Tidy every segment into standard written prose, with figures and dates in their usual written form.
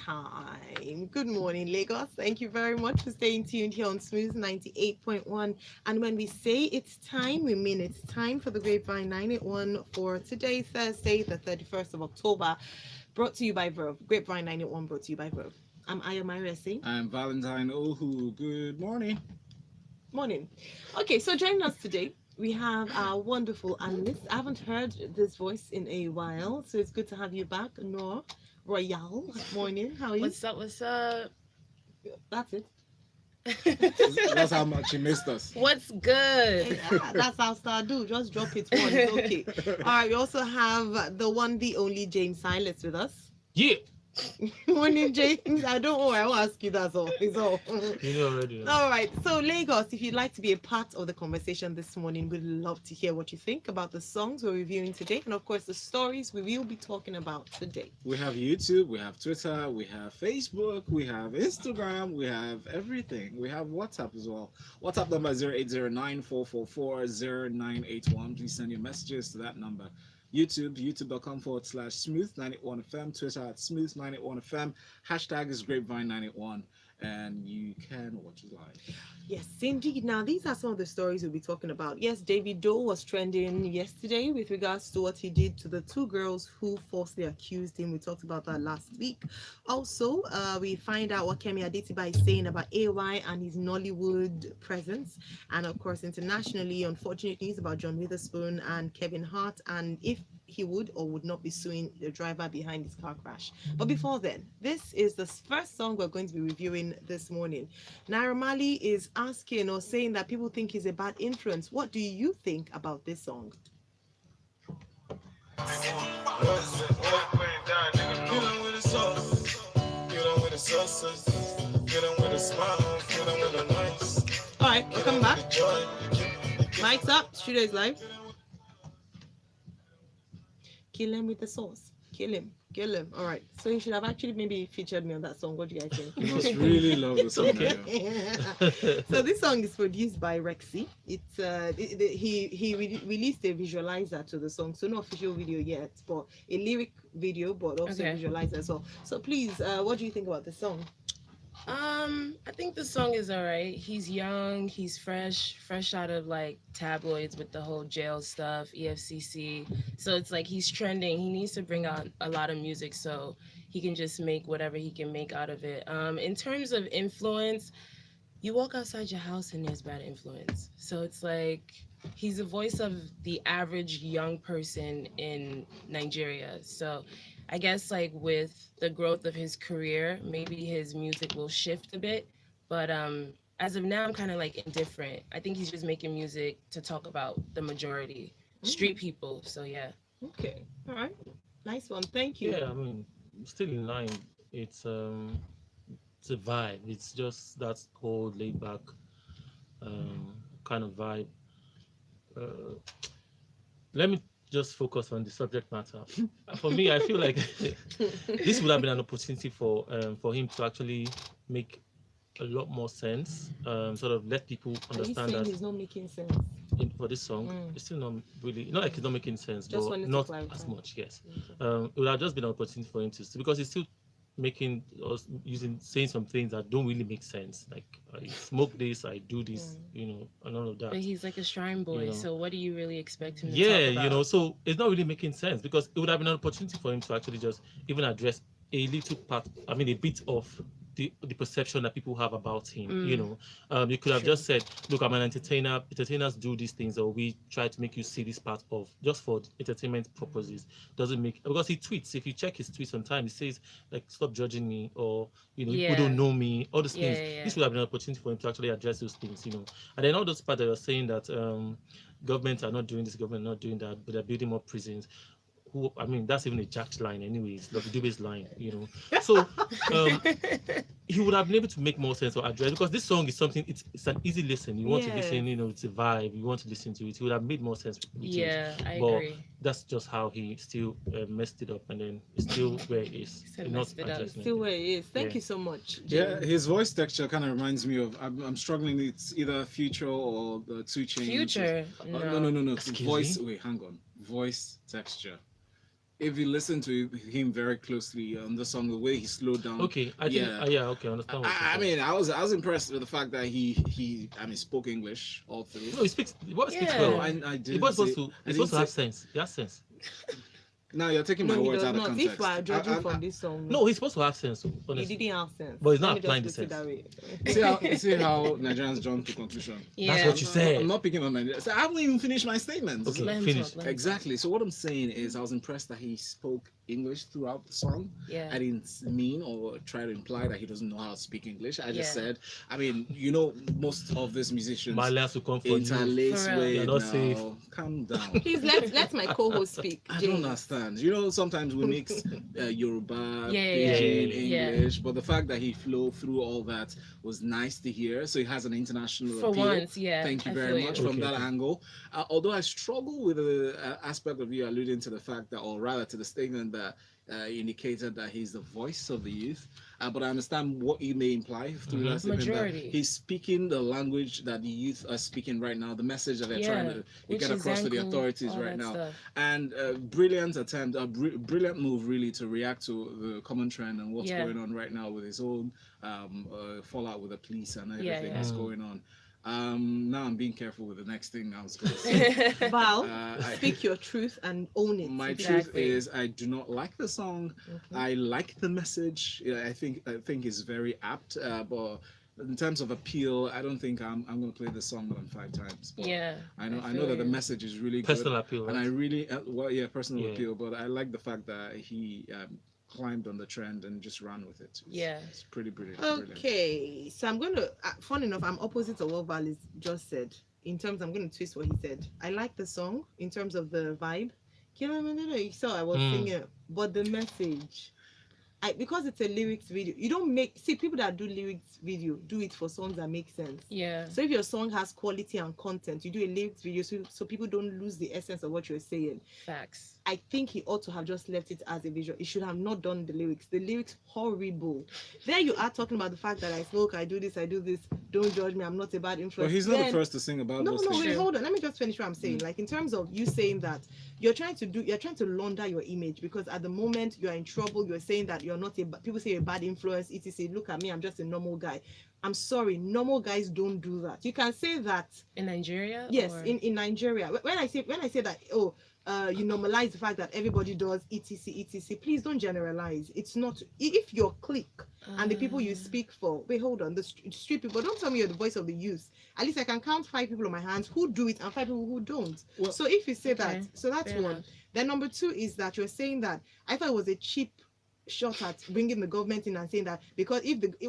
time. Good morning, Lagos. Thank you very much for staying tuned here on Smooth 98.1. And when we say it's time, we mean it's time for the Grapevine 981 for today, Thursday, the 31st of October. Brought to you by Verve. Grapevine 981 brought to you by Verve. I'm Ayo&Valentine. I'm Valentine Ohu. Good morning. Morning. Okay, so joining us today, we have our wonderful analyst. I haven't heard this voice in a while, so it's good to have you back, Noor Royale. Morning. How are you? What's up? What's up? That's it. That's how much you missed us. What's good? That's how Star do. Just drop it one. It's okay. All right. We also have the one, the only James Silas with us. Yeah, Morning, James. I don't know. I will ask you. That's all. It's all. you know already. All right. So, Lagos, if you'd like to be a part of the conversation this morning, we'd love to hear what you think about the songs we're reviewing today, and of course, the stories we will be talking about today. We have YouTube, we have Twitter, we have Facebook, we have Instagram, we have everything. We have WhatsApp as well. WhatsApp number 0809444091. Please send your messages to that number. YouTube, youtube.com/smooth981fm, Twitter at smooth981fm, hashtag is grapevine981, and you can watch it live. Yes, indeed. Now, these are some of the stories we'll be talking about. Yes, David Doe was trending yesterday with regards to what he did to the two girls who falsely accused him. We talked about that last week. Also, we find out what Kemi Adetiba is saying about AY and his Nollywood presence. And of course, internationally, unfortunate news about John Witherspoon and Kevin Hart, and if he would or would not be suing the driver behind his car crash. But before then, this is the first song we're going to be reviewing this morning. Naira Marley is asking or saying that people think he's a bad influence. What do you think about this song? All right, we'll come back. Mike's up. Studio is live. Kill him with the sauce. Kill him. Kill him. All right. So you should have actually maybe featured me on that song. What do you guys think? You must really love the song. So this song is produced by Rexy. It's he released a visualizer to the song, so no official video yet, but a lyric video, but also Okay. visualizer as well. So please, what do you think about the song? I think the song is alright. He's young, he's fresh out of like tabloids with the whole jail stuff, EFCC. So it's like he's trending. He needs to bring out a lot of music so he can just make whatever he can make out of it. In terms of influence, you walk outside your house and there's bad influence. So it's like he's the voice of the average young person in Nigeria. So I guess like with the growth of his career, maybe his music will shift a bit. But as of now, I'm kind of like indifferent. I think he's just making music to talk about the majority, street people. So yeah. Okay. All right. Nice one. Thank you. Yeah, I mean, still in line. It's a vibe. It's just that whole laid back kind of vibe. Uh, Let me just focus on the subject matter. For me, I feel like this would have been an opportunity for him to actually make a lot more sense. Sort of let people Are you understand saying that he's not making sense? for this song, it's still not really not like it's not making sense, Just but wanted to not clarify. as much. Yes, Okay. it would have just been an opportunity for him to because he's still making us saying some things that don't really make sense. Like I smoke this, I do this, and all of that. But he's like a shrine boy. You know. So what do you really expect him to Yeah, talk about? so it's not really making sense because it would have been an opportunity for him to actually just even address a little part, I mean, a bit of the perception that people have about him. You could have True. just said, look, I'm an entertainer. Entertainers do these things, or we try to make you see this part of just for entertainment purposes. Doesn't make because he tweets. If you check his tweets sometimes, he says like, "Stop judging me," or people Yeah. don't know me. All these Yeah, things. yeah, This yeah. would have been an opportunity for him to actually address those things. And then all those parts that you're saying that governments are not doing this, government are not doing that, but they're building more prisons. I mean, that's even a jacked line, anyways, like Dube's line. So um, he would have been able to make more sense or address because this song is something. It's an easy listen. You want to listen, Yes. it's a vibe. You want to listen to it. He would have made more sense with it. Yeah, I But agree. that's just how he still messed it up, and then it's still where it is. said He's not messed it up. addressing Still it. where it is. Thank Yeah. you so much. Yeah, James. his voice texture kind of reminds me of. I'm struggling. It's either Future or the Two Chainz. Future. No. No. No. Excuse Voice. me? Wait, hang on. Voice texture. if you listen to him very closely on the song, the way he slowed down. Okay, I think Yeah. yeah, okay, I understand what you're I saying. mean, I was impressed with the fact that he I mean spoke English all through. No, he speaks. The boy speaks Yeah. No, well. I The boy didn't supposed say to. I He's didn't supposed to say. have sense. He has sense. Now you're taking my No, he words does out of not. If we context. are judging from this song, No, he's supposed to have sense. he Honestly, didn't have sense. but he's Let not me just applying the put it sense. that way. See how Nigerians jump to conclusion. That's Yeah. what you said. I'm not picking on Nigeria. So I haven't even finished my statement. Okay, Let him finish. talk. Let him Exactly. So what I'm saying is, I was impressed that he spoke English throughout the song. talk. Yeah. I didn't mean or try to imply that he doesn't know how to speak English. I just Yeah. said, I mean, most of these musicians Malias will come for you. interlace For real. with You're not now. safe. Calm down. Please let my co-host speak. I James. don't understand. Sometimes we mix Yoruba, Yeah, Pidgin, yeah. English, but the fact that he flowed through all that was nice to hear. So it has an international For appeal. once, yeah. Thank you I very feel much you. from that Okay. angle. Although I struggle with the aspect of you alluding to the fact that, or rather to the statement that indicated that he's the voice of the youth. But I understand what you may imply through that statement. Majority. That he's speaking the language that the youth are speaking right now, the message that they're trying Yeah. to Which get is across to the Zanku, authorities all right that now. stuff. And brilliant attempt, brilliant move really to react to the common trend and what's Yeah. going on right now with his own fallout with the police and everything Yeah. that's Mm. going on. Now I'm being careful with the next thing I was going to say. Val, I- speak your truth and own it. My truth Exactly. is, I do not like the song. I like the message. Yeah, I think it's very apt. But in terms of appeal, I don't think I'm going to play the song more than 5 times. But Yeah. I know feel that the you. message is really Personal good, appeal, and I right? really personal Yeah. appeal. But I like the fact that he climbed on the trend and just ran with it. Yeah. It's pretty brilliant. Brilliant. Okay, so I'm going to. Fun enough, I'm opposite of what Val is just said. In terms, I'm going to twist what he said. I like the song in terms of the vibe. You saw I was singing, but the message. Because it's a lyrics video, you don't people that do lyrics video do it for songs that make sense. Yeah. So if your song has quality and content, you do a lyrics video so people don't lose the essence of what you're saying. Facts. I think he ought to have just left it as a visual. He should have not done the lyrics. The lyrics horrible. There you are talking about the fact that I smoke, I do this. Don't judge me. I'm not a bad influence. But he's not the Then- first to sing about no, those no, things. wait, True. hold on. Let me just finish what I'm saying. Like in terms of you saying that you're trying to launder your image because at the moment you're in trouble. You're saying that you're not people say you're a bad influence. Etc. Look at me, I'm just a normal guy. I'm sorry, normal guys don't do that. You can say that. In Nigeria? Yes, Or... in Nigeria. When I say that, you normalize the fact that everybody does etc. Please don't generalize. It's not if your clique and the people you speak for. Wait, hold on. The street people. Don't tell me you're the voice of the youth. At least I can count 5 people on my hands who do it and 5 people who don't. Well, so if you say okay, that, so that's fair one. enough. Then number 2 is that you're saying that I thought it was a cheap shot at bringing the government in and saying that because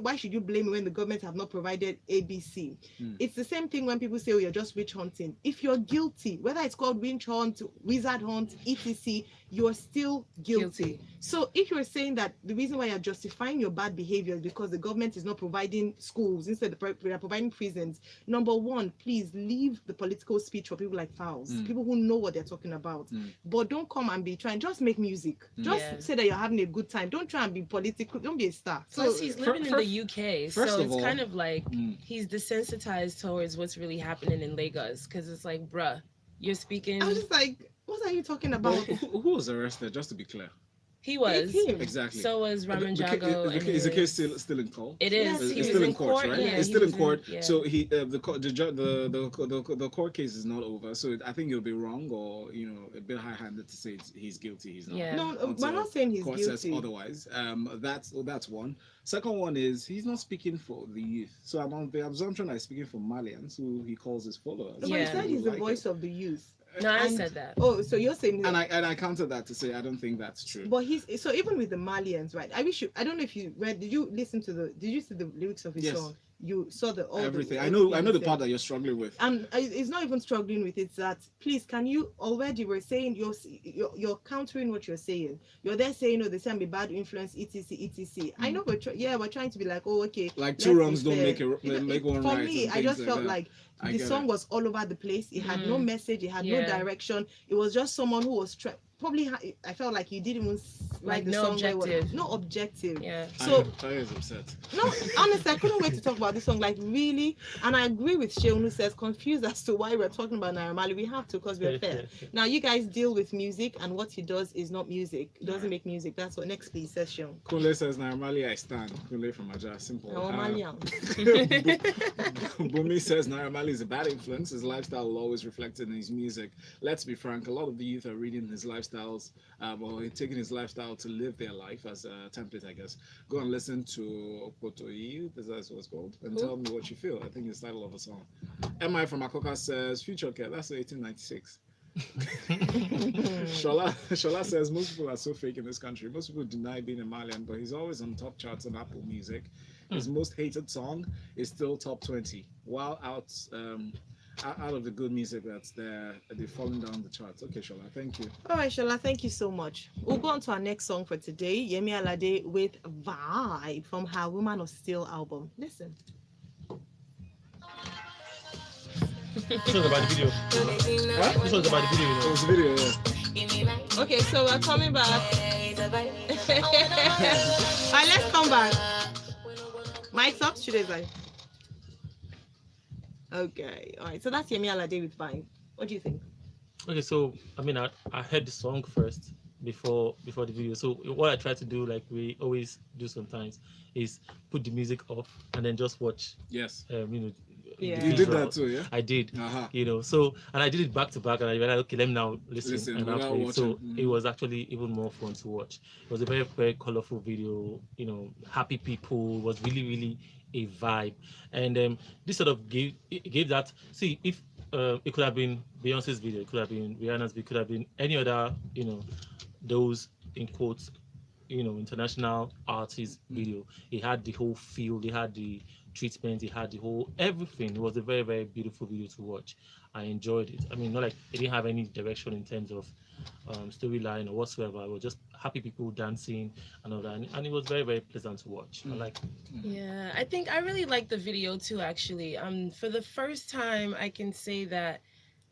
why should you blame me when the government have not provided ABC? It's the same thing when people say, oh, you're just witch hunting. If you're guilty, whether it's called witch hunt, wizard hunt, etc., you're still guilty. So if you're saying that the reason why you're justifying your bad behavior is because the government is not providing schools, instead they are providing prisons, number 1, please leave the political speech for people like Fowls, people who know what they're talking about. But don't come and be trying, just make music. Just Yeah. say that you're having a good time. Don't try and be political. Don't be a star. Plus, he's living in fir- the UK, first so of it's all- kind of like he's desensitized towards what's really happening in Lagos. Because it's like, bruh, you're speaking. I was just like, what are you talking But about? who was arrested? Just to be clear. He was. It's him. Exactly. So was Raman The ca- Jago. is the case still in court? It Yes, is. he It's was still in in court, right? Yeah, It's he still in was court. yeah. So the court case is not over. So I think it would be wrong or a bit high-handed to say he's guilty. He's not. Yeah. No, Until we're not saying he's court guilty. says otherwise. That's one. Second one is he's not speaking for the youth. So I'm on the assumption that he's speaking for Malians, who he calls his followers. But Yeah. he said who he's the like voice him. of the youth. No, I And- said that. Oh, so you're saying that. And I countered that to say I don't think that's true. But so even with the Malians, right? I don't know if you read. Did you listen to did you see the lyrics of his Yes. song? You saw Everything. I everything know he the part said. that you're struggling with. And it's not even struggling with it. That please, can you already were saying you're countering what you're saying. You're there saying, oh, they say I'm a bad influence, etc. I know we're trying to be like, oh, okay. Like let's 2 be wrongs don't fair. make one For right. me, and I just things felt that. like I the get song it. was all over the place. It had no message. It had no Yeah. direction. It was just someone who was probably. I felt like he didn't even write the no song where objective. no objective. Yeah. So Tayo is upset. no, honestly, I couldn't wait to talk about this song. Like really, and I agree with Sheon who says confused as to why we're talking about Naira Marley. We have to because we're fair. Now you guys deal with music, and what he does is not music. He doesn't make music. That's what next please says Sheon. Kunle says, Naramali, I stand. Kunle from Aja, simple. Oh, Malian. Bumi says, Naramali is a bad influence. His lifestyle will always reflect in his music. Let's be frank, a lot of the youth are reading his lifestyles, or taking his lifestyle to live their life as a template, I guess. Go and listen to Okotoi, that's what it's called, and tell me what you feel. I think it's the title of a song. MI from Akoka says, Future Care, that's 1896. Shola says most people are so fake in this country. Most people deny being a Malian, but he's always on top charts on Apple Music. His most hated song is still top 20. While out of the good music that's there, they're falling down the charts. Okay, Shola, thank you. All right, Shola, thank you so much. We'll go on to our next song for today, Yemi Alade with Vibe from her Woman of Steel album. Listen. This was about the video. Huh? This was about the video, you It know. was a video, yeah. Okay, so we're coming back. All right, let's come back. Mike's up, today's like. Okay, all right. So that's Yemi Alade with Vibe. What do you think? Okay, so I mean, I heard the song first before the video. So what I try to do, like we always do sometimes, is put the music off and then just watch. Yes. Yeah. You did that too, yeah? I did. Uh-huh. You know, so and I did it back to back, and I realized, okay, let me now listen and without after it. So watching. it was actually even more fun to watch. It was a very, very colorful video. You know, happy people. It was really, really a vibe, and this sort of gave that. See, if it could have been Beyonce's video, it could have been Rihanna's video, it could have been any other, you know, those in quotes, you know, international artist video. It had the whole feel. It had the treatment, it had the whole everything. It was a very, very beautiful video to watch. I enjoyed it. I mean, not like it didn't have any direction in terms of storyline or whatsoever. It was just happy people dancing and all that, and it was very, very pleasant to watch. I like it. Yeah, I think I really like the video too. Actually, for the first time, I can say that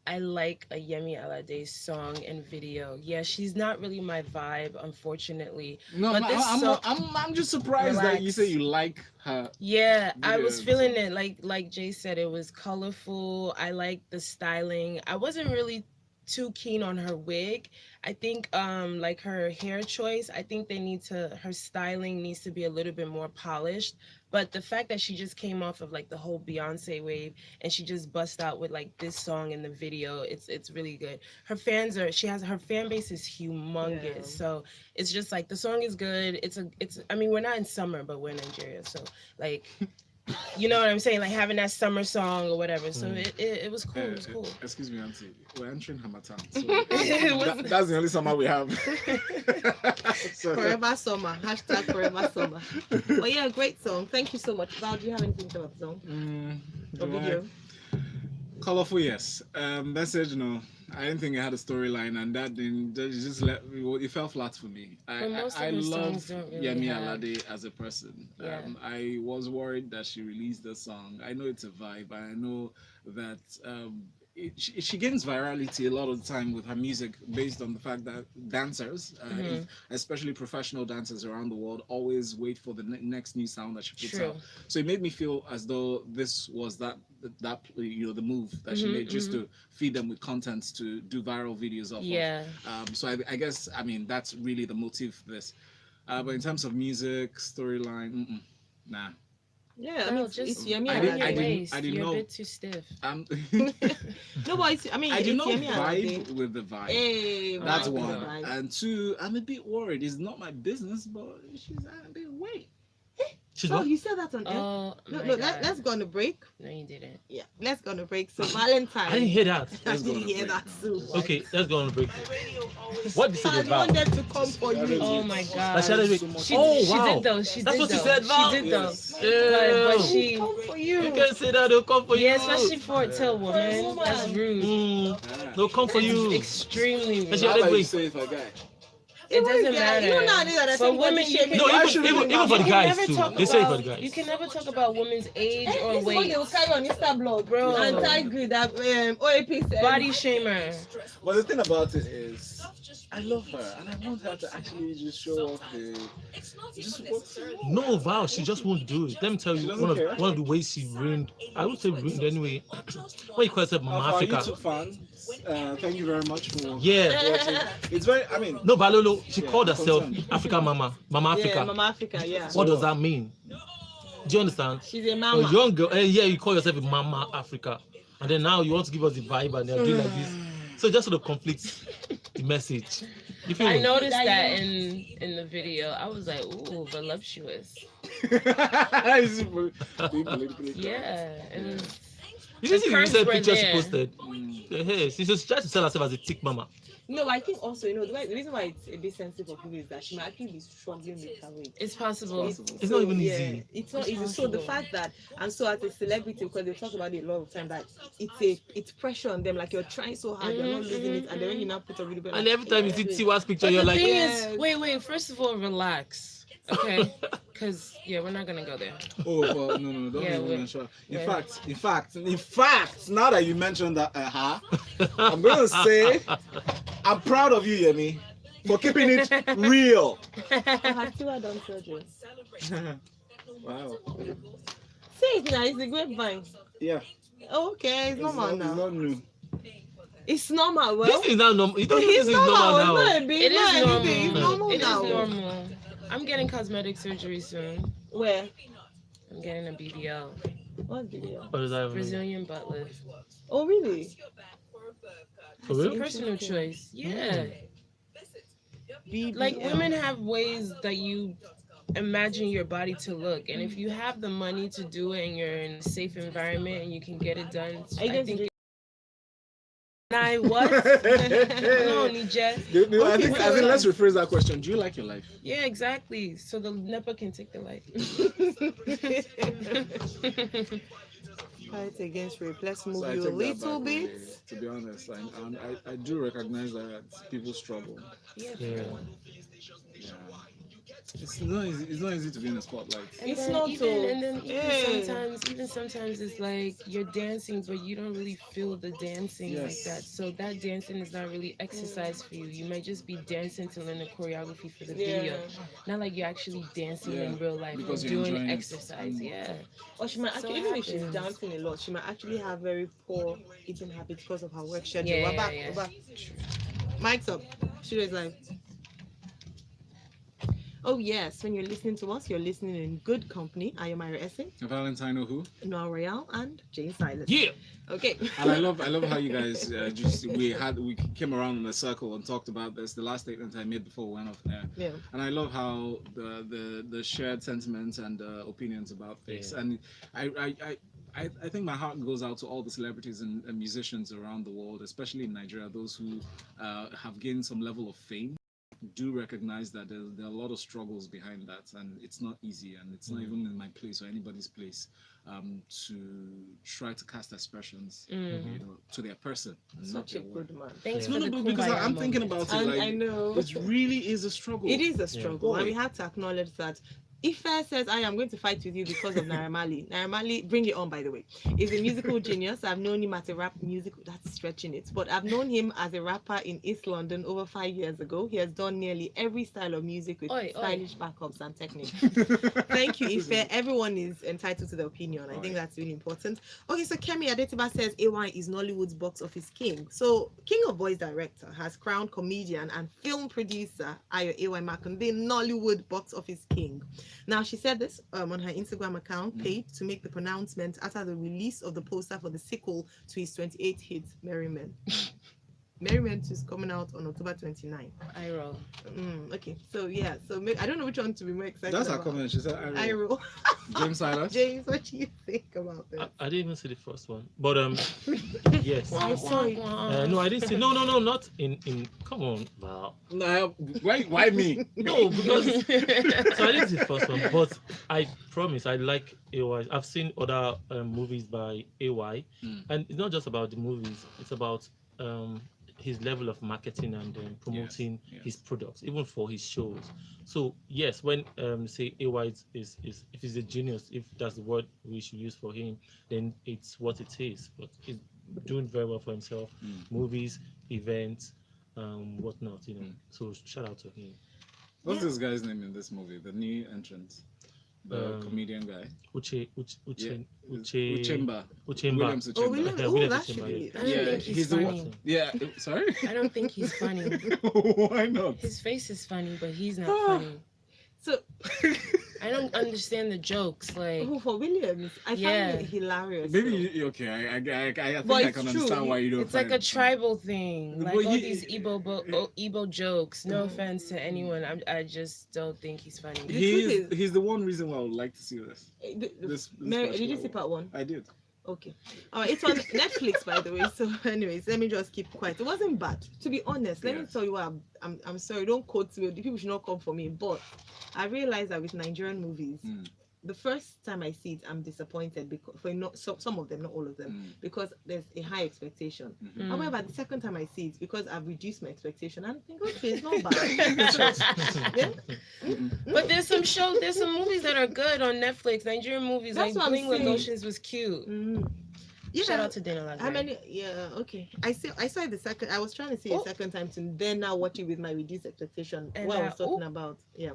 I like a Yemi Alade song and video. Yeah, she's not really my vibe, unfortunately. No, But this song- I'm just surprised that you Relax. say you like her. Yeah, I was Video, feeling so- it. Like Jay said, it was colorful. I liked the styling. I wasn't really too keen on her wig. I think like her hair choice, I think her styling needs to be a little bit more polished. But the fact that she just came off of like the whole Beyonce wave and she just bust out with like this song in the video, it's really good. Her fan base is humongous. Yeah. So it's just like the song is good. I mean, we're not in summer, but we're in Nigeria. So like you know what I'm saying? Like having that summer song or whatever. So it was cool. It was cool. Excuse me, Auntie. We're entering Hamatan. It So that's the only summer we have. So- Forever Summer. Hashtag Forever Summer. But yeah, great song. Thank you so much. Val, do you have anything to about the song? Or do I- video? Colorful, yes. Message, no. I didn't think it had a storyline, and that it fell flat for me. But most of I her love songs don't really Yemi have- Alade as a person. Yeah. I was worried that she released the song. I know it's a vibe. I know that she gains virality a lot of the time with her music based on the fact that dancers, especially professional dancers around the world, always wait for the next new sound that she puts True. out. So it made me feel as though this was that you know, the move that she made just to feed them with content to do viral videos off Yeah. of. So I guess, I mean, that's really the motive for this. But in terms of music, storyline, nah. Yeah, I No, mean, just it's Yemi I I didn't- your Alade. waist. I didn't You're know. a bit too stiff. No, but it's, I mean, I it's do not Yemi vibe Alade. with the vibe. Hey, That's vibe with the one. vibe. And two, I'm a bit worried. It's not my business, but she's a bit wait. She's Oh, what? you said that on air? Oh No, my no, God. let's go on a break. No, you didn't. Yeah, let's go on a break. So Valentine. I didn't hear that. I Let's go on didn't a hear break that now. too. Okay, let's go on a break. What did you say I about? wanted to come for you. Oh my God. Like, shall I wait? She, Oh, she wow. did though. She That's did what though. she said, Val? She did though. Yes. But Ew. she, Come for you. You can say that they'll come for you. yeah, especially for a tail woman. That's rude. They'll come for you. Extremely rude. Especially- How about you wait. say it for a guy? It doesn't matter. You know nowadays that For women, you can, No, Why even should even, we- even for the you can guys never too. talk They say it for about. the guys. You can never talk about women's age This or is what weight. they will carry on Insta blog, Bro. Anti-grid, that OAP said. Body shamer. But the thing about it is, I love her, and I want her to actually just show off the. Just what's No, Val, she just won't do it. Let me tell She you, doesn't care? one of the ways she ruined, I would say ruined anyway. What you call it, Mama Our Africa. YouTube fans, thank you very much for Yeah. watching. It's very, I mean, No, Balolo, she Yeah, called I'm herself concerned. Africa Mama, Mama Africa. Yeah, Mama Africa, yeah. What does that mean? Do you understand? She's a A mama. young girl, yeah, you call yourself a Mama Africa, and then now you want to give us the vibe, and you're doing like this. So it just sort of conflicts the message. You feel I me? noticed that in the video. I was like, ooh, voluptuous. This is being politically correct. Yeah. It was, You didn't see the curves recent were picture she there. posted. Hey, she's just trying to sell herself as a thick mama. No, I think also, the reason why it's a bit sensitive for people is that she might actually be struggling with her weight. it's possible. It's not even easy. It's not easy. So the fact that, and so as a celebrity, because they talk about it a lot of time, that it's pressure on them. Like you're trying so hard, you're not losing it, and then when you now put a really bit. And every time you see Tiwa's picture, But you're the like, thing Yes. is, wait. First of all, relax, okay? Because we're not gonna go there. Oh, well, no, don't Yeah, even wait. mention. In Yeah. fact, now that you mentioned that, I'm gonna say, I'm proud of you, Yemi, for keeping it real. Has Tiwa done surgery? Wow. Say it now. It's a grapevine. Yeah. Oh, okay, it's normal It's now. not new. It's normal. Well, this is not normal. You don't think it's this is normal normal. It's now? not a big. It is not normal. anything. It's normal It is now. normal. I'm getting cosmetic surgery soon. Where? I'm getting a BBL, What's the deal? What does that even mean? Brazilian butt lift. Oh, really? For It's a real? personal choice. Yeah. BBL. Like women have ways that you imagine your body to look, and if you have the money to do it and you're in a safe environment and you can get it done, Are you I going to think. do- I what? No, Nije. I think, so- let's rephrase that question. Do you like your life? Yeah, exactly. So the NEPA can take the light. Fight against rape. Let's move So I you a take that little back, bit. really, to be honest, I do recognize that people struggle. Yeah. Yeah. Yeah. It's not easy. It's not easy to be in the spotlight. And It's then not even, so- and then Yeah. even sometimes it's like you're dancing, but you don't really feel the dancing Yes. like that. So that dancing is not really exercise for you. You might just be dancing to learn the choreography for the video, not like you're actually dancing Yeah, in real life because or you're doing enjoying it. exercise. Yeah. Or she might So actually, it even if she's happens. dancing a lot, she might actually have very poor eating habits because of her work schedule. Yeah, We're back. yeah. We're back. Mic's up. Studio's live. Oh yes, when you're listening to us, you're listening in good company. I am Ira Essing, Valentine or who? Noah Royale, and Jane Silas. Yeah. Okay. And I love how you guys we came around in a circle and talked about this. The last statement I made before we went off air. Yeah. And I love how the shared sentiments and opinions about this. Yeah. And I think my heart goes out to all the celebrities and musicians around the world, especially in Nigeria, those who have gained some level of fame. Do recognize that there are a lot of struggles behind that, and it's not easy, and it's not even in my place or anybody's place to try to cast aspersions, to their person. And not Such a their work. good man. Thanks No, for no, the but because kumbaya I'm thinking moment. about it, And like I know. it really is a struggle. It is a struggle, Yeah. and we have to acknowledge that. If says, I am going to fight with you because of Naira Marley. Naira Marley, bring it on, by the way, is a musical genius. I've known him as a rap music, that's stretching it, but I've known him as a rapper in East London over 5 years ago. He has done nearly every style of music with Oi, oi. stylish backups and techniques. Thank you, Ife. Everyone is entitled to their opinion. I think that's really important. Okay, so Kemi Adetiba says AY is Nollywood's box office king. So King of Voice director has crowned comedian and film producer Ayo AY Makunde Nollywood box office king. Now, she said this on her Instagram account page to make the pronouncement after the release of the poster for the sequel to his 28th hit, Merry Men. Merry Men is coming out on October 29. I roll. Okay, so yeah, so I don't know which one to be more excited That's her about. comment. She said, I roll. James Silas. James, what do you think about this? I didn't even see the first one, but yes. I'm sorry. No, I didn't see. No, not in. Come on, Val. No, why me? No, because so I didn't see the first one, but I promise I like AY. I've seen other movies by AY, and it's not just about the movies. It's about his level of marketing and promoting yes. his products, even for his shows. So yes, when say AY is if he's a genius, if that's the word we should use for him, then it's what it is. But he's doing very well for himself, movies, events, whatnot, you know. So shout out to him. What's this guy's name in this movie? The new entrant, the comedian guy. Uchemba. Uchemba. Williams Oh, Uchemba. William, Yeah, oh, Williams that should Uchemba, be. I don't Yeah, think he's he's the funny. one. Yeah, sorry. I don't think he's funny. Why not? His face is funny, but he's not Ah. funny. So, I don't understand the jokes. Like, oh, for Williams, I Yeah. find it hilarious. Maybe though. okay. I think But I it's can true. understand why you don't. it's like find a it funny. tribal thing. Like But all he- these Igbo jokes. No offense to anyone. I just don't think he's funny. The truth is- He's the one reason why I would like to see this. This Mary, did you particular see part one? I did. Okay. All right. It's on Netflix, by the way. So, anyways, let me just keep quiet. It wasn't bad, to be honest. Let me Yes. tell you what. I'm sorry. Don't quote me. The people should not come for me. But I realized that with Nigerian movies, the first time I see it, I'm disappointed because for not some of them, not all of them, because there's a high expectation. Mm. However, the second time I see it, because I've reduced my expectation, I think okay, it's not bad. Yeah? But there's some movies that are good on Netflix. Nigerian movies That's like what I'm Bling with saying. Lotions was cute. Mm. Yeah. Shout out to Dana Lagray. How many? Yeah, okay. I saw it the second. I was trying to see it Oh. a second time to then now watch it with my reduced expectation. And What I was now- talking about. Yeah.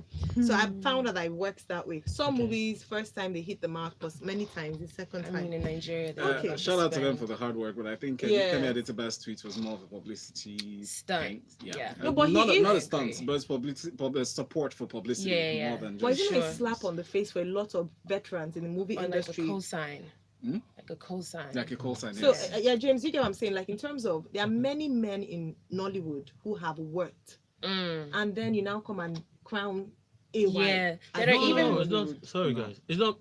So I found that it works that way. Some Okay. movies, first time they hit the mark, but many times the second I time. mean, in Nigeria, they Okay. Shout out to them for the hard work, but I think Kemi Yeah. Adetiba's tweet was more of a publicity Stunt. thing. Yeah. No, but he not is- a stunt, but it's support for publicity Yeah. more than But just. isn't it Sure. a slap on the face for a lot of veterans in the movie Or like a industry? cosign. Hmm? Like a cosign. like a call sign. So Yes. yeah, James, you get what I'm saying? Like in terms of there are many men in Nollywood who have worked, Mm. and then you now come and crown AY. Yeah. I That don't are know. even. No, it's not. Sorry, No. guys. It's not.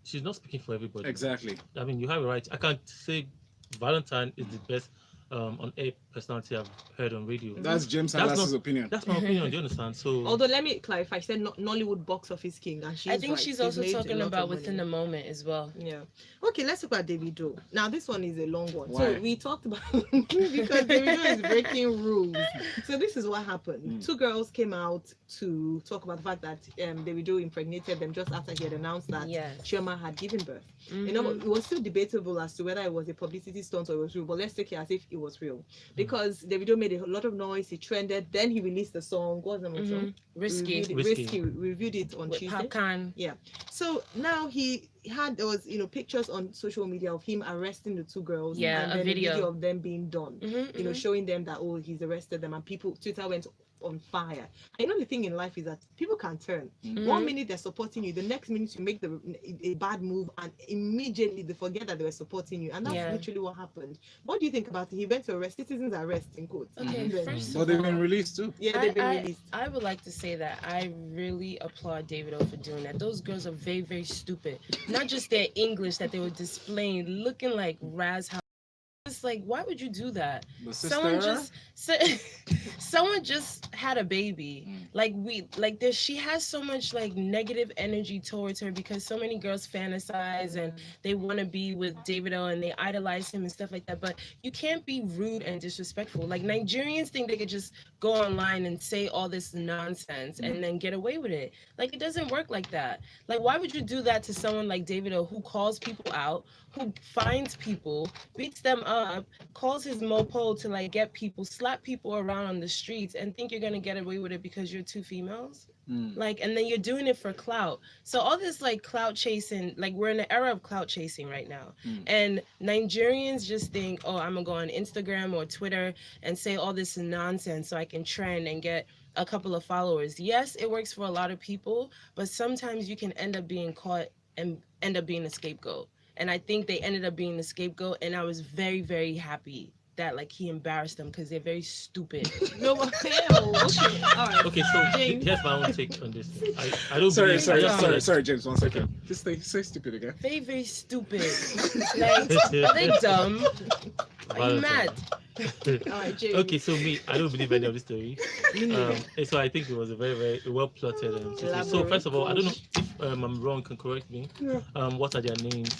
She's not speaking for everybody. Exactly. I mean, you have a right. I can't say Valentine is the best on air personality I've heard on radio. That's James That's Hallas's not- opinion. That's my opinion. Do you understand? So Although let me clarify, she said Nollywood box office king, and she's I think right. she's They've also made a talking lot about of within money. the moment as well. Yeah. Okay, let's talk about Davido. Now this one is a long one. Why? So we talked about because Davido is breaking rules. So this is what happened. Two girls came out to talk about the fact that Davido impregnated them just after he had announced that Yes. Chioma had given birth. Mhm. You know, it was still debatable as to whether it was a publicity stunt or it was real, but let's take it as if it was real. Because Davido made a lot of noise, he trended, then he released the song. What was the name of the song? Risky. Risky. We reviewed it on With Tuesday. popcorn. So now there was pictures on social media of him arresting the two girls. Yeah, and a then video. of them being done. Mhm, Showing them that he's arrested them, and Twitter went on fire. I know the thing in life is that people can turn. mhm. 1 minute they're supporting you, the next minute you make a bad move, and immediately they forget that they were supporting you, and that's Yeah. literally what happened. What do you think about it? He went to arrest citizens arrest in quotes. Okay, And then- first But of they've all, been released too. yeah, they've been I- released. I would like to say that I really applaud Davido for doing that. Those girls are very, very stupid. Not just their English that they were displaying, looking like Raz. It's like, why would you do that? The sister. Someone just had a baby. She has so much like negative energy towards her because so many girls fantasize and they want to be with Davido and they idolize him and stuff like that. But you can't be rude and disrespectful. Like Nigerians think they could just go online and say all this nonsense and then get away with it. Like it doesn't work like that. Like why would you do that to someone like Davido who calls people out, who finds people, beats them up, calls his mopo to like get people, slap people around on the streets and think you're gonna get away with it because you're two females? Like, and then you're doing it for clout. So all this like clout chasing, like we're in an era of clout chasing right now. And Nigerians just think, oh, I'm gonna go on Instagram or Twitter and say all this nonsense so I can trend and get a couple of followers. Yes, it works for a lot of people, but sometimes you can end up being caught and end up being a scapegoat. And I think they ended up being the scapegoat, and I was very, very happy that like he embarrassed them because they're very stupid. No, okay, all right. okay, so James. here's my own take on this. I don't Sorry, believe. I just feel like- sorry, James. 1 second. Just say stupid again. Very, very stupid. Like, are they dumb? Are you mad? All right, James. Okay, so me, I don't believe any of this story. And so I think it was a very, very well plotted. So first of all, I don't know if I'm wrong. Can correct me. What are their names?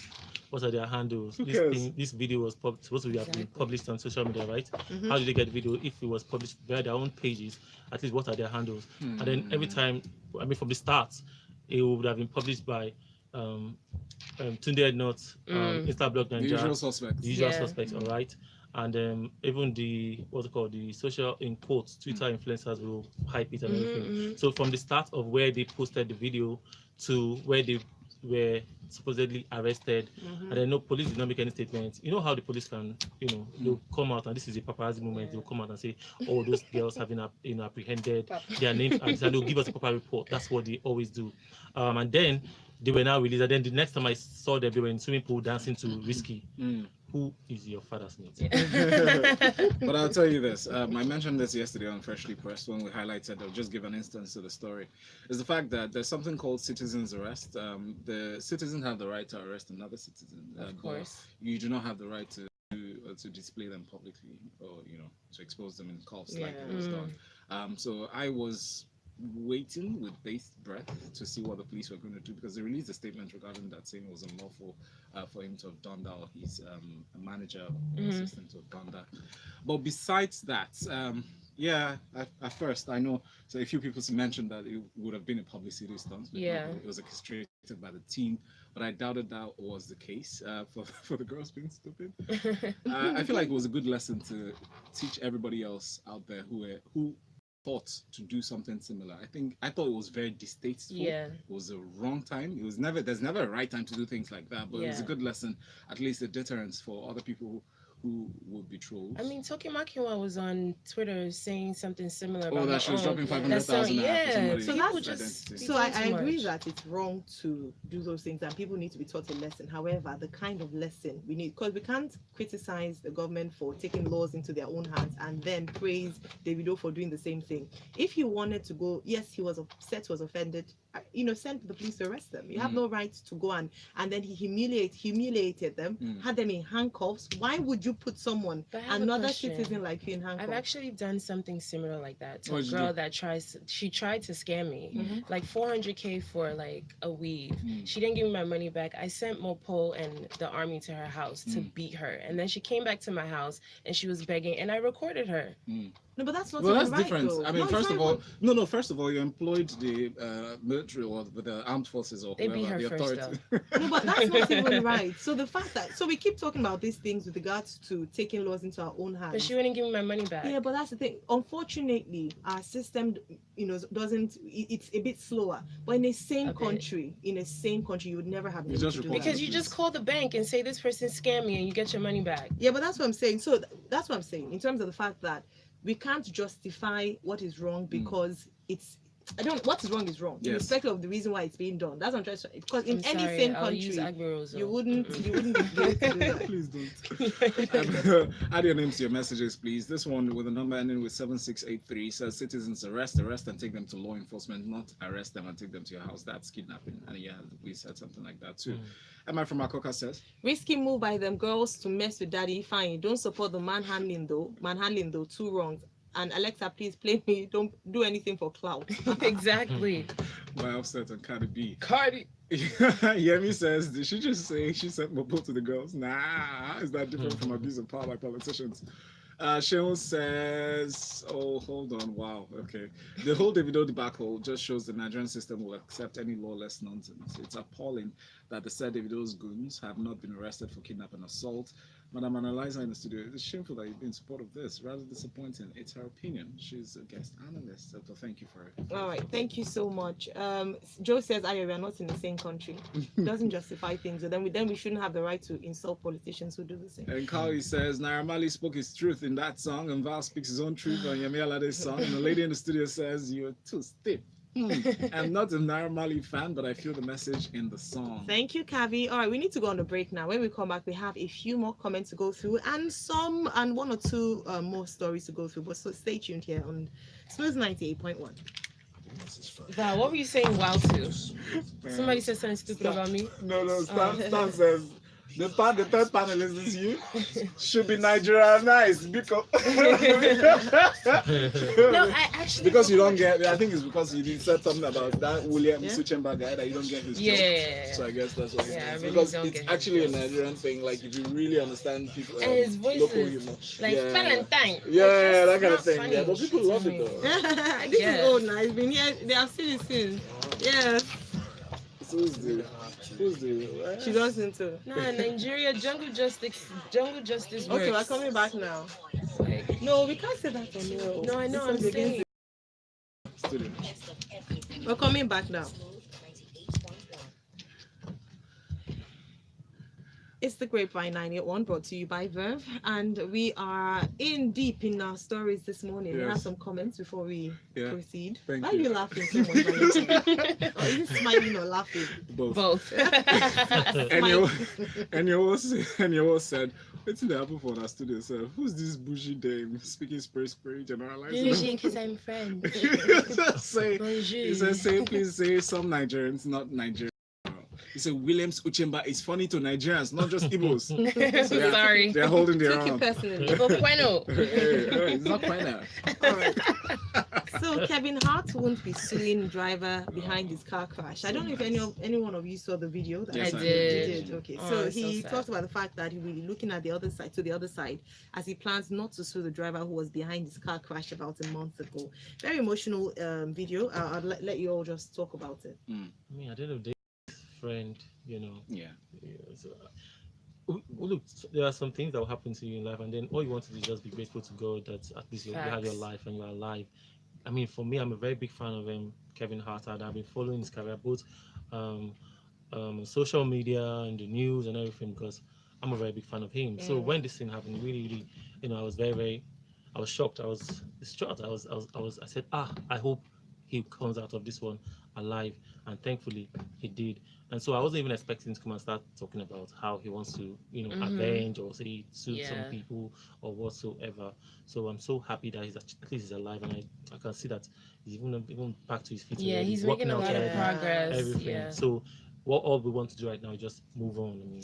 What are their handles? Yes. This video was supposed to have been Exactly. published on social media, right? Mhm. How did they get the video? If it was published via their own pages, at least what are their handles? And then every time, I mean, from the start, it would have been published by um, Tunde Not, Instablog The usual Ninja, suspects. the usual Yeah. suspects, all right? And even the what's it called, the social in quotes Twitter influencers will hype it and everything. Mm-hmm. So from the start of where they posted the video to where they were supposedly arrested, and then no police did not make any statement. You know how the police can, they'll come out, and this is a paparazzi moment. They'll come out and say, "Oh, those girls have been apprehended. Their names," and they'll give us a proper report. That's what they always do. And then they were now released. And then the next time I saw them, they were in swimming pool dancing to Risky. Who is your father's mate? But I'll tell you this. I mentioned this yesterday on Freshly Pressed when we highlighted, I'll just give an instance to the story, is the fact that there's something called citizen's arrest. The citizens have the right to arrest another citizen. Of course. You do not have the right to display them publicly, or to expose them in cuffs like it was done. So I was waiting with bated breath to see what the police were going to do, because they released a statement regarding that, saying it was unlawful for him to have done that, or his manager or assistant to have done that. But besides that, at first I know, so a few people mentioned that it would have been a publicity stunt. Yeah. It was orchestrated by the team, but I doubted that was the case for the girls being stupid. I feel like it was a good lesson to teach everybody else out there who thought to do something similar. I thought it was very distasteful. Yeah. It was a wrong time. There's never a right time to do things like that, but it was a good lesson, at least a deterrence for other people who would be trolls. I mean, Toki Makiwa was on Twitter saying something similar Oh, about that she was dropping 500,000 yeah. for So somebody's that's identity. So I too agree much. that it's wrong to do those things and people need to be taught a lesson. However, the kind of lesson we need, because we can't criticize the government for taking laws into their own hands and then praise Davido for doing the same thing. If he wanted to go, yes, he was upset, was offended, send the police to arrest them. You have no right to go and then he humiliated them, had them in handcuffs. Why would you put someone, But I have a another question. citizen like you, in handcuffs? I've actually done something similar like that to What a did you girl do? that she tried to scam me, like 400K for like a weave. Mm. She didn't give me my money back. I sent Mopol and the army to her house to beat her, and then she came back to my house and she was begging, and I recorded her. No, but that's not Well, even that's right, different. though. I mean, No, it's first not of all, even- first of all, you employed the military or the armed forces or They whoever, beat her the first, authority. No, but that's not even right. So the fact that we keep talking about these things with regards to taking laws into our own hands. But she wouldn't give me my money back. Yeah, but that's the thing. Unfortunately, our system, doesn't. It's a bit slower. But in a sane country, you would never have been You able just to do report that. Because you just call the bank and say this person scammed me and you get your money back. Yeah, but that's what I'm saying. So that's what I'm saying in terms of the fact that we can't justify what is wrong because it's. What is wrong is wrong, Yes. irrespective of the reason why it's being done. That's what I'm trying to say. Because in I'm any sorry, sane I'll use country, Agbero, you wouldn't be able to do that. Please don't. Add your names to your messages, please. This one with a number ending with 7683 says citizens arrest and take them to law enforcement, not arrest them and take them to your house. That's kidnapping. And yeah, we said something like that too. Emma from Akoka says, Risky move by them girls to mess with daddy. Fine. Don't support the manhandling though. Two wrongs. And Alexa, please play me. Don't do anything for clout. Exactly. by Offset and Cardi B. Cardi. Yemi says, did she just say she sent Mopo to the girls? Nah, is that different from abuse of power by politicians? Sheon says, oh, hold on. Wow. Okay. The whole Davido debacle just shows the Nigerian system will accept any lawless nonsense. It's appalling that the said Davido's goons have not been arrested for kidnapping and assault. Madam Analyzer in the studio, it's shameful that you've been in support of this. Rather disappointing. It's her opinion. She's a guest analyst. So thank you for it. All right. Thank you so much. Joe says, Ayo, we are not in the same country. Doesn't justify things. So then we shouldn't have the right to insult politicians who do the same. And Kali says, Naira Marley spoke his truth in that song, and Val speaks his own truth on Yemi Alade's song. And the lady in the studio says, you're too stiff. I'm not a Naira Marley fan, but I feel the message in the song. Thank you, Kavi. All right, we need to go on a break now. When we come back, we have a few more comments to go through and one or two more stories to go through. But so stay tuned here on Smooth 98.1. Val, what were you saying wow to? Somebody said something stupid about me. No, Stan says, The third panelist is you. Should be Nigerianized because No, I actually because you don't get. I think it's because you did said something about that William Suchemba guy that you don't get his joke. Yeah. So I guess that's what it Yeah, I is. really Because don't it's get his actually a jokes. Nigerian thing. Like if you really understand people, And his voice local is humor. like Valentine. Yeah, It's that kind not of thing. Yeah, funny but people to love it me. though. This guess. is old now. It's been here. They have seen it since. Yes. So who's the She doesn't too. Nah, Nigeria, jungle justice works. Okay, we're coming back now. Like, No, we can't say that on here. no, I know, I'm This one's saying. student? We're coming back now. It's the Grapevine 981 brought to you by Verve, and we are in deep in our stories this morning. We have Yes. some comments before we proceed. Thank Why you. are you laughing so much? Valentine? Or is it smiling or laughing? Both. Both. And you all said, what's in the apple for our studio? So who's this bougie dame speaking spray generalizing? Bougie, because I'm French. Say, Bonjour. he said, please say some Nigerians, not Nigerians. He said Williams Uchemba is funny to Nigerians, not just Igbos. So Sorry. they're holding their Take it own. personally. But bueno. It's not quite that. All right. So Kevin Hart won't be suing driver behind his car crash. I don't know if any one of you saw the video. That Yes, I I did. You did. Okay. Oh, So it's so he sad. talked about the fact that he will be looking at the other side as he plans not to sue the driver who was behind his car crash about a month ago. Very emotional video. I'll let you all just talk about it. I mean, at the end of the day, friend, you know. Yeah. So, look, there are some things that will happen to you in life, and then all you want to do is just be grateful to God that at least you had your Facts. life and you're alive. I mean, for me, I'm a very big fan of Kevin Hart, and I've been following his career both social media and the news and everything because I'm a very big fan of him. So when this thing happened, really, I was I was shocked. I was distraught. I said, I hope he comes out of this one alive, and thankfully he did. And so I wasn't even expecting him to come and start talking about how he wants to, avenge or say sue some people or whatsoever. So I'm so happy that at least he's alive, and I can see that he's even back to his feet. Yeah, already. he's making a working lot out of already, progress. everything. Yeah. So all we want to do right now is just move on. I mean,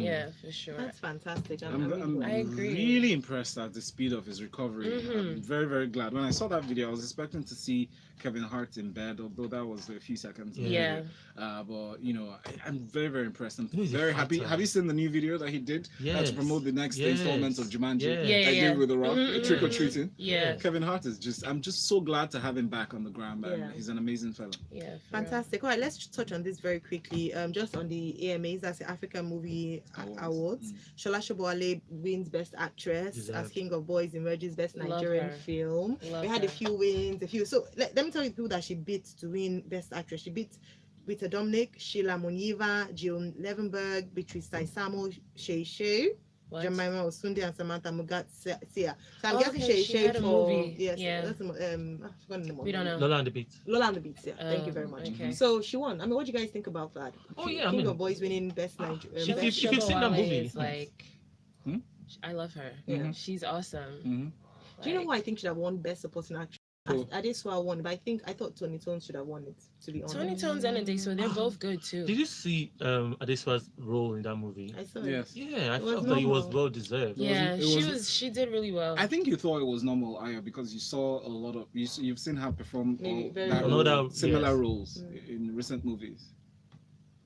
Yeah, for sure. That's fantastic. I'm I agree. really impressed at the speed of his recovery. I'm very, very glad. When I saw that video, I was expecting to see Kevin Hart in bed, although that was a few seconds ago. Yeah. But I'm very, very impressed. I'm He's a very happy. fighter. Have you seen the new video that he did to promote the next installment of Jumanji? Yeah, I yeah. did with The Rock, trick or treating. Yeah. Kevin Hart is I'm just so glad to have him back on the ground, and Yeah. he's an amazing fellow. Yeah. for real. Fantastic. All right, let's touch on this very quickly. Just on the AMAs, that's the African Movie Awards. Shola Shoboale wins Best Actress as Deserved. King of Boys emerges Best Love Nigerian her. film. Love We had her. a few wins. So let me tell you who that she beat to win Best Actress. She beat Rita Dominic, Sheila Moniva, Jill Levenberg, Beatrice Saisamo, Shay Shay, What? Jemima Osunde, and Samantha Mugatsia. So I'm Oh, guessing okay, Shay she Shay had a for movie. yes, Yeah. that's I've forgotten the We don't know. Lola and the Beat. Lola and the Beats, yeah. Thank you very Oh, much. okay. So she won. I mean, what do you guys think about that? Oh, yeah, I King mean- of Boys winning Best Nigerian. If Shola you've seen that Shoboale movie- is like, Hmm? I love her. Yeah. She's awesome. Mm-hmm. Do you know who I think should have won Best Supporting Actress? Who? Adesua won, but I thought Tony Tones should have won it. To be honest, Tony Tones and Adesua, they're both good too. Did you see Adesua's role in that movie? I saw Yes. Yeah, I It was felt that it was normal. well deserved. Yeah, it was- she did really well. I think you thought it was normal, Ayo, because you saw a lot of you've seen her perform Maybe all very that well. role, similar Yes. roles in recent movies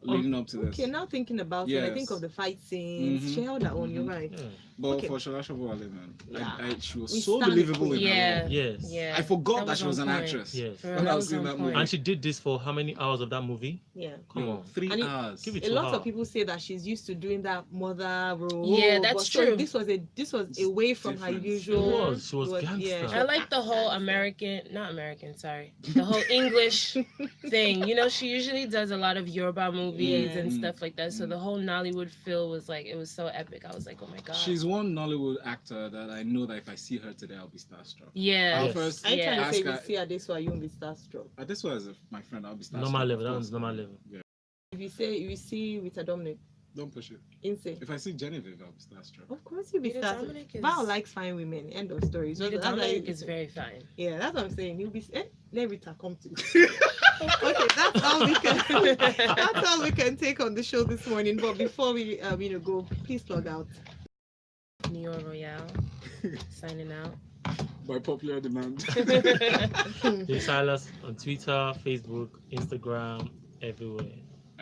leading up to this. Okay, now thinking about it, I think Yes. of the fight scenes. Mhm. She held that one. You're Mhm. right. Yeah. But Okay. for Shola Shoboale, man, Yeah. she was We so stand believable with in her Yeah. role. Yes. Yeah. I forgot that was she was on an point. actress. Yes. For real, When I that was was seeing on that point. movie. And she did this for how many hours of that movie? Yeah. Come on. 3 And hours. Give it A to lot her. of people say that she's used to doing that mother role. Yeah, that's but so true. This was away from her Different. usual. She was gangster. she I like the whole not American, sorry. The whole English thing. You know, she usually does a lot of Yoruba movies Yeah. and stuff like that. So the whole Nollywood feel was like, it was so epic. I was like, oh my God. She's one Nollywood actor that I know that if I see her today, I'll be starstruck. Yeah. I'll Yes. first I'm trying to ask say, if you her. see Adesua, you won't be starstruck. This was my friend. I'll be starstruck. Normal level, of that course. one's normal level. Yeah. If you see Rita Dominic, Don't push it. Insane. If I see Genevieve, I'll be starstruck. Of course you'll be Rita starting. Dominic is- Val likes fine women. End of story. So Rita that's why Dominic is very fine. yeah, that's what I'm saying. You'll be let Rita come to. Okay, that's all we can. That's all we can take on the show this morning. But before we go, please plug out. Neo Royale signing out. By popular demand. They Silas on Twitter, Facebook, Instagram, everywhere.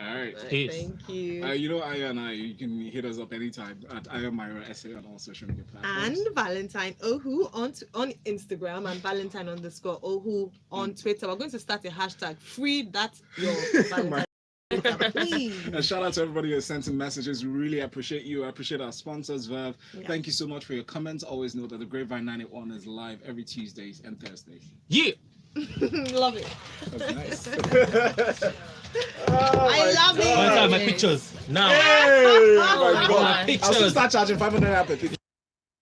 All right. Peace. Thank you. You know, Ayo and I, you can hit us up anytime at Ayo Myra SA on all social media platforms. And Valentine Ohu on Instagram and Valentine_Ohu on Twitter. We're going to start a hashtag free that your Valentine. Please. And shout out to everybody who sent in messages. We really appreciate you. I appreciate our sponsors, Verve. Yeah. Thank you so much for your comments. Always know that the Grapevine 91 is live every Tuesdays and Thursdays. Yeah. Love it. That's nice. I love it. Point out my pictures now. Hey, Oh my my God. God. I'll still start charging 500 per picture.